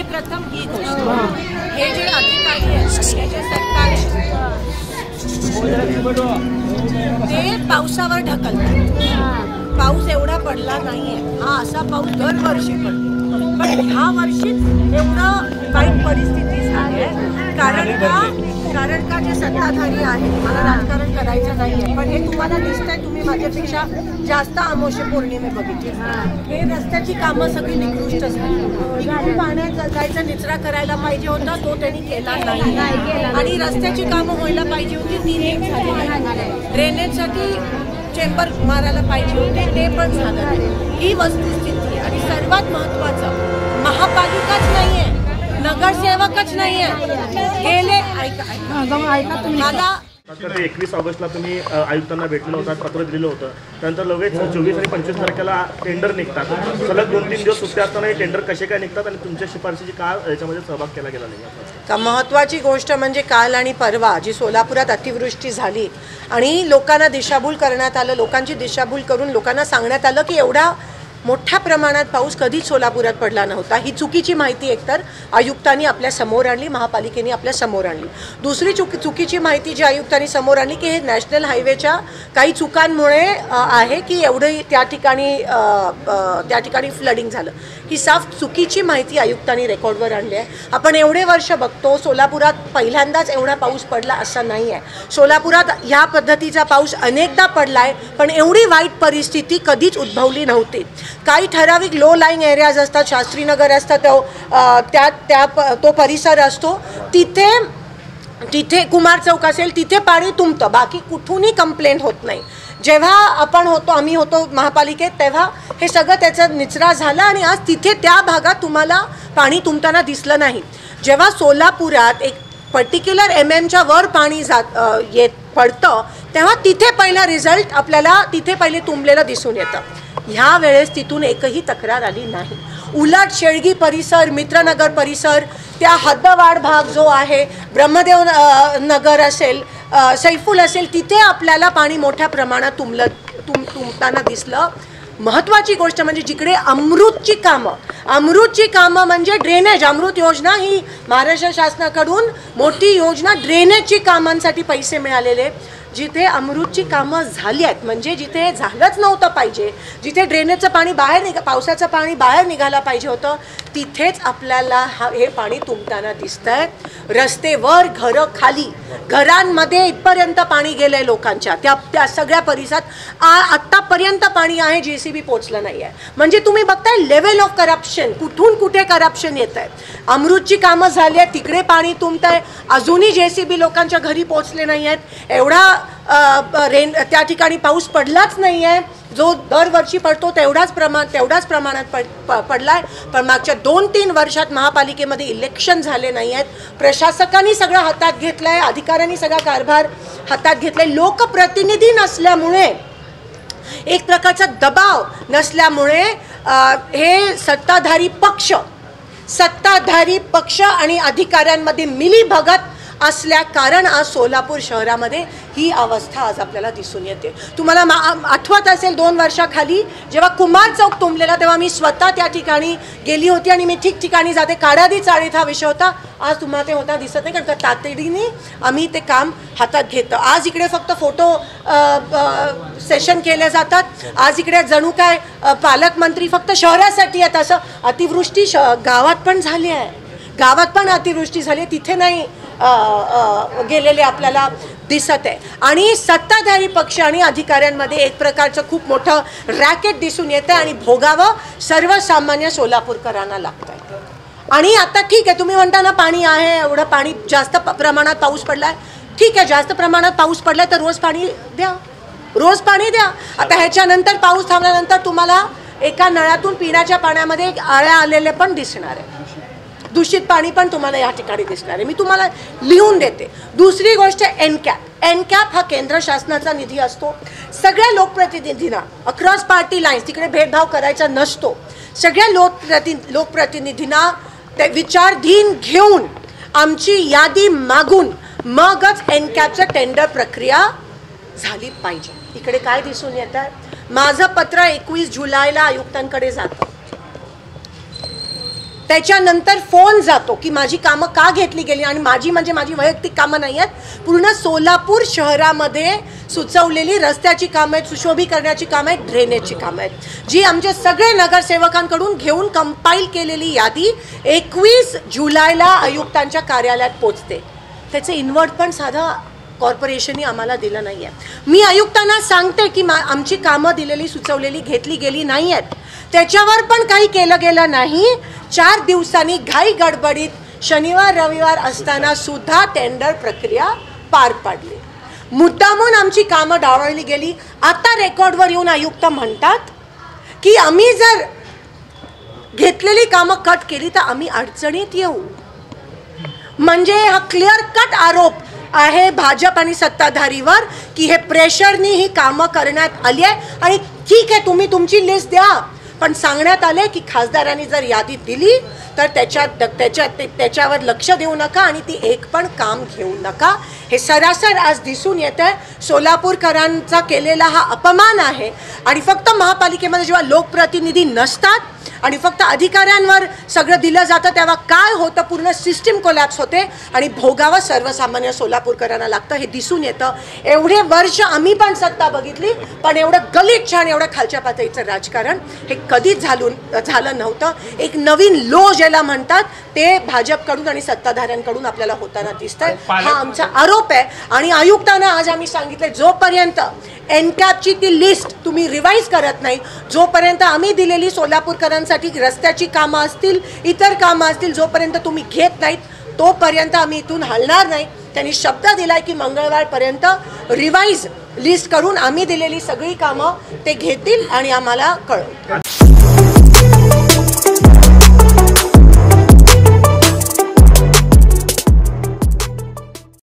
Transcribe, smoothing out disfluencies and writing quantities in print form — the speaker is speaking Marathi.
प्रथम ही गोष्ट, हे जे अधिकारी आहेत हे जे सरकार ते पावसावर ढकलतात. पाऊस एवढा पडला नाहीये, हा असा पाऊस दरवर्षी पडतो, पण ह्या वर्षीच एवढं वाईट परिस्थिती झाली आहे. कारण का जे सत्ताधारी आहेत, मला राजकारण करायचं नाहीये, पण हे तुम्हाला दिसतंय, तुम्ही माझ्यापेक्षा जास्त आमोशे पौर्णिमे बघितले. हे रस्त्याची कामं सगळी निकृष्ट झाली. इकडून पाण्यात जायचा निचरा करायला पाहिजे होता, तो त्यांनी केला नाही. आणि रस्त्याची कामं व्हायला पाहिजे होती, ती नीट झाली. ड्रेनेजसाठी चेंबर मारायला पाहिजे होते, ते पण झालं नाही. ही वस्तुस्थिती. आणि सर्वात महत्वाचं, महापालिकाच नाहीये, नगरसेवकच नाहीये. गेले ऐका मला 21 ऑगस्टला तुम्ही आयुक्तांना भेटलेलं होता, पत्र दिलेलं होतं. त्यानंतर लगेच 24 आणि 25 तारखेला टेंडर निघतात. सलग 2-3 दिवस सुट्ट्या असताना हे टेंडर कसे काय निघतात आणि तुमच्या शिफारशीची का याच्यामध्ये सहभाग केला गेला नाही? महत्त्वाची गोष्ट म्हणजे काल आणि परवा जी सोलापुरात अतिवृष्टी झाली आणि लोकांना दिशाभूल करण्यात आलं, लोकांची दिशाभूल करून लोकांना सांगण्यात आलं की एवढा मोठ्या प्रमाणात पाऊस कधीच सोलापुरात पडला नव्हता. ही चुकीची माहिती एकतर आयुक्तांनी आपल्या समोर आणली, महापालिकेने आपल्या समोर आणली. दुसरी चुकीची माहिती जी आयुक्तांनी समोर आणली की हे नॅशनल हायवेच्या काही चुकांमुळे आहे की एवढं त्या ठिकाणी फ्लडिंग झालं. ही साफ चुकीची माहिती आयुक्तांनी रेकॉर्डवर आणली आहे. आपण एवढे वर्ष बघतो, सोलापुरात पहिल्यांदाच एवढा पाऊस पडला असं नाही आहे. सोलापुरात ह्या पद्धतीचा पाऊस अनेकदा पडला आहे, पण एवढी वाईट परिस्थिती कधीच उद्भवली नव्हती. काही ठराविक लो लाईंग एरियाज असतात, शास्त्रीनगर असतात, तो परिसर असतो, तिथे कुमार चौक असेल, तिथे पाणी तुंबतं, बाकी कुठूनही कंप्लेंट होत नाही. जेव्हा आम्ही होतो महापालिकेत, तेव्हा हे सगळं त्याचा निचरा झाला आणि आज तिथे त्या भागात तुम्हाला पाणी तुंबताना दिसलं नाही. जेव्हा सोलापुरात एक पर्टिक्युलर MM वर पाणी पडतं, तेव्हा तिथे पहिला रिझल्ट आपल्याला तिथे पहिले तुंबलेलं दिसून येतं. ह्या वेळेस तिथून एकही तक्रार आली नाही. उलट शेळगी परिसर, मित्रनगर परिसर, त्या हद्दवाढ भाग जो आहे, ब्रह्मदेव नगर असेल, सैफुल असेल, तिथे आपल्याला पाणी मोठ्या प्रमाणात तुंबताना दिसलं. महत्त्वाची गोष्ट म्हणजे जिकडे अमृतची कामं म्हणजे ड्रेनेज, अमृत योजना ही महाराष्ट्र शासनाकडून मोठी योजना, ड्रेनेजची कामांसाठी पैसे मिळालेले. जिथे अमृतची कामं झाली आहेत, म्हणजे जिथे झालंच नव्हतं पाहिजे, जिथे ड्रेनेजचं पाणी पावसाचं पाणी बाहेर निघायला पाहिजे होतं, तिथेच आपल्याला हे पाणी तुंबताना दिसतंय. रस्तेवर, घरं खाली, घरांमध्ये इथपर्यंत पाणी गेलंय लोकांच्या. त्या सगळ्या परिसरात आत्तापर्यंत पाणी आहे, JCB पोचलं नाही आहे. म्हणजे तुम्ही बघताय लेवल ऑफ करप्शन, कुठून कुठे करप्शन येत आहे. अमृतची कामं झाली आहेत, तिकडे पाणी तुंबतंय, अजूनही JCB लोकांच्या घरी पोचले नाही आहेत. एवढा त्या ठिकाणी पाऊस पडलाच नाही आहे, जो दरवर्षी पडतो तेवढ्याच प्रमाणात पडलाय. पण मागच्या 2-3 वर्षात महापालिकेमध्ये इलेक्शन झाले नाही आहेत. प्रशासकांनी सगळं हातात घेतलंय, अधिकाऱ्यांनी सगळा कारभार हातात घेतलाय. लोकप्रतिनिधी नसल्यामुळे, एक प्रकारचा दबाव नसल्यामुळे हे सत्ताधारी पक्ष आणि अधिकाऱ्यांमध्ये मिलीभगत असल्या कारण आज सोलापूर शहरामध्ये ही अवस्था आज आपल्याला दिसून येते. तुम्हाला आठवत असेल 2 वर्षाखाली जेव्हा कुमार चौक तुंबलेला, तेव्हा मी स्वतः त्या ठिकाणी गेली होती आणि मी ठिकठिकाणी जाते. काढादी चाळीत हा विषय होता. आज तुम्हाला ते होता दिसत नाही, कारण का तातडीने आम्ही ते काम हातात घेतो. आज इकडे फक्त फोटो सेशन केले जातात. आज इकडे जणू काय पालकमंत्री फक्त शहरासाठी आहेत असं. अतिवृष्टी गावात पण झाली आहे, गावात पण अतिवृष्टी झाली, तिथे नाही गेलेले आपल्याला दिसत आहे. आणि सत्ताधारी पक्ष आणि अधिकाऱ्यांमध्ये एक प्रकारचं खूप मोठं रॅकेट दिसून येतं आणि भोगावं सर्वसामान्य सोलापूरकरांना लागतं आहे. आणि आता ठीक आहे, तुम्ही म्हणता ना पाणी आहे, एवढं पाणी जास्त प्रमाणात पाऊस पडलाय, ठीक आहे, जास्त प्रमाणात पाऊस पडलाय तर रोज पाणी द्या. आता ह्याच्यानंतर पाऊस थांबल्यानंतर तुम्हाला एका नळातून पिण्याच्या पाण्यामध्ये आळ्या आलेले पण दिसणार आहे, दूषित पाणी पण तुम्हाला या ठिकाणी दिसणार आहे. मी तुम्हाला लिहून देते. दुसरी गोष्ट, एनकॅप हा केंद्र शासनाचा निधी असतो. सगळ्या लोकप्रतिनिधींना अक्रॉस पार्टी लाईन्स, तिकडे भेदभाव करायचा नसतो. सगळ्या लोकप्रतिनिधींना ते विचारधीन घेऊन आमची यादी मागून मगच एनकॅपचं टेंडर प्रक्रिया झाली पाहिजे. इकडे काय दिसून येत आहे, माझं पत्र 21 जुलैला आयुक्तांकडे जातं. त्याच्यानंतर फोन जातो की माझी कामं का घेतली गेली, आणि माझी म्हणजे माझी वैयक्तिक कामं नाही आहेत, पूर्ण सोलापूर शहरामध्ये सुचवलेली रस्त्याची कामं आहेत, सुशोभीकरणाची कामं आहेत, ड्रेनेजची कामं आहेत, जी आमचे सगळे नगरसेवकांकडून घेऊन कंपाईल केलेली यादी 21 जुलैला आयुक्तांच्या कार्यालयात पोचते. त्याचे इन्व्हर्ट पण साधा कॉर्पोरेशनने आम्हाला दिलं नाही आहे. मी आयुक्तांना सांगते की आमची कामं दिलेली सुचवलेली घेतली गेली नाही आहेत, त्याच्यावर पण काही केलं गेलं नाही. 4 दिवसांनी घाई गडबडीत शनिवार रविवार असताना सुद्धा टेंडर प्रक्रिया पार पाडली. मुद्दामून आमची कामं डावळली गेली. आता रेकॉर्डवर येऊन आयुक्त म्हणतात की आम्ही जर घेतलेली कामं कट केली तर आम्ही अडचणीत येऊ. म्हणजे हा क्लिअर कट आरोप आहे भाजप आणि सत्ताधारीवर की हे प्रेशरनी ही कामं करण्यात आली आहे. आणि ठीक आहे, तुम्ही तुमची लिस्ट द्या, पण सांगण्यात आले की खासदारांनी जर यादी दिली तर त्याच्यावर लक्ष देऊ नका आणि ती एक पण काम घेऊ नका. हे सरासर आज दिसून येतं आहे. सोलापूरकरांचा केलेला हा अपमान आहे. आणि फक्त महापालिकेमध्ये जेव्हा लोकप्रतिनिधी नसतात आणि फक्त अधिकाऱ्यांवर सगळं दिलं जातं तेव्हा काय होतं, पूर्ण सिस्टीम कोलॅप्स होते आणि भोगावं सर्वसामान्य सोलापूरकरांना लागतं. हे दिसून येतं. एवढे वर्ष आम्ही पण सत्ता बघितली, पण एवढं गलिच्छ आणि एवढं खालच्या पातळीचं राजकारण हे कधीच झालं नव्हतं. एक नवीन लो ज्याला म्हणतात ते भाजपकडून आणि सत्ताधाऱ्यांकडून आपल्याला होताना दिसतंय. हा आमचा आरोप आहे. आणि आयुक्तांना आज आम्ही सांगितलं, जोपर्यंत एनकॅपची ती लिस्ट तुम्ही रिवाईज करत नाही, जोपर्यंत आम्ही दिलेली सोलापूरकरांसाठी रस्त्याची कामं असतील, इतर कामं असतील, जोपर्यंत तुम्ही घेत नाहीत तोपर्यंत आम्ही इथून हलणार नाही. त्यांनी शब्द दिलाय की मंगळवारपर्यंत रिवाईज लिस्ट करून आम्ही दिलेली सगळी कामं ते घेतील आणि आम्हाला कळवतील.